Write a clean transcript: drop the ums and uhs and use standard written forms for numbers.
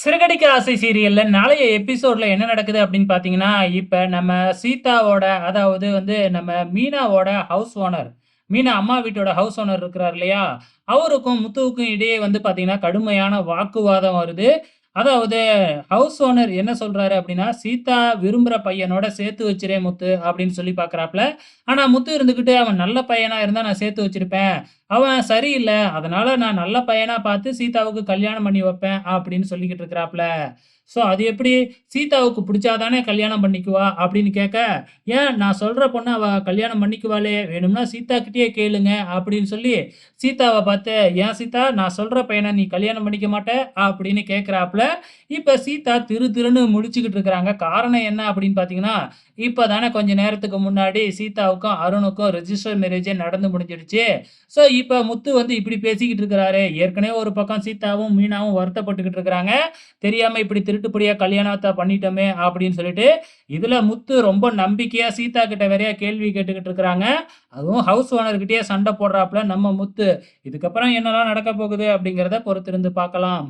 சிறகடிக்க ஆசை சீரியல்ல நாளைய எபிசோட்ல என்ன நடக்குது அப்படின்னு பார்த்தீங்கன்னா, இப்ப நம்ம சீதாவோட அதாவது வந்து நம்ம மீனாவோட ஹவுஸ் ஓனர். மீனா அம்மா வீட்டோட ஹவுஸ் ஓனர் இருக்கிறார் இல்லையா? அவருக்கும் முத்துவுக்கும் இடையே வந்து பார்த்தீங்கன்னா, கடுமையான வாக்குவாதம் வருது. அதாவது ஹவுஸ் ஓனர் என்ன சொல்றாரு அப்படின்னா, "சீதா விரும்புற பையனோட சேர்த்து வச்சிரேன் முத்து" அப்படின்னு சொல்லி பார்க்குறாப்ல. ஆனா முத்து இருந்துகிட்டு, "அவன் நல்ல பையனா இருந்தா நான் சேர்த்து வச்சிருப்பேன். அவன் சரியில்ல. அதனால நான் நல்ல பையனா பார்த்து சீதாவுக்கு கல்யாணம் பண்ணி வைப்பேன்" அப்படின்னு சொல்லிக்கிட்டு இருக்கிறாப்ல. ஸோ அது எப்படி "சீதாவுக்கு புடிச்சா தானே கல்யாணம் பண்ணிக்குவா" அப்படின்னு கேட்க, "ஏன் நான் சொல்ற பொண்ண அவ கல்யாணம் பண்ணிக்குவாளே! வேணும்னா சீதா கிட்டயே கேளுங்க" அப்படின்னு சொல்லி சீதாவ பார்த்து, "ஏன் சீதா நான் சொல்ற பையன நீ கல்யாணம் பண்ணிக்க மாட்ட?" அப்படின்னு கேட்கிறாப்ல. இப்ப சீதா திரு திருன்னு முழிச்சுக்கிட்டு இருக்கிறாங்க. காரணம் என்ன அப்படின்னு பார்த்தீங்கன்னா, இப்ப தானே கொஞ்ச நேரத்துக்கு முன்னாடி சீதாவுக்கும், அருணுக்கும் ரிஜிஸ்டர் மேரேஜே நடந்து முடிஞ்சிடுச்சு. ஸோ இப்ப முத்து வந்து இப்படி பேசிக்கிட்டு இருக்கிறாரு. ஏற்கனவே ஒரு பக்கம் சீதாவும், மீனாவும் வருத்தப்பட்டுக்கிட்டு இருக்கிறாங்க. தெரியாம இப்படி திருட்டுப்படியா கல்யாணத்த பண்ணிட்டோமே அப்படின்னு சொல்லிட்டு, இதுல முத்து ரொம்ப நம்பிக்கையா சீதா கிட்ட வேறயா கேள்வி கேட்டுக்கிட்டு இருக்கிறாங்க. அதுவும் ஹவுஸ் ஓனர் கிட்டயே சண்டை போடுறாப்ல நம்ம முத்து. இதுக்கப்புறம் என்னலாம் நடக்க போகுது அப்படிங்கிறத பொறுத்திருந்து பார்க்கலாம்.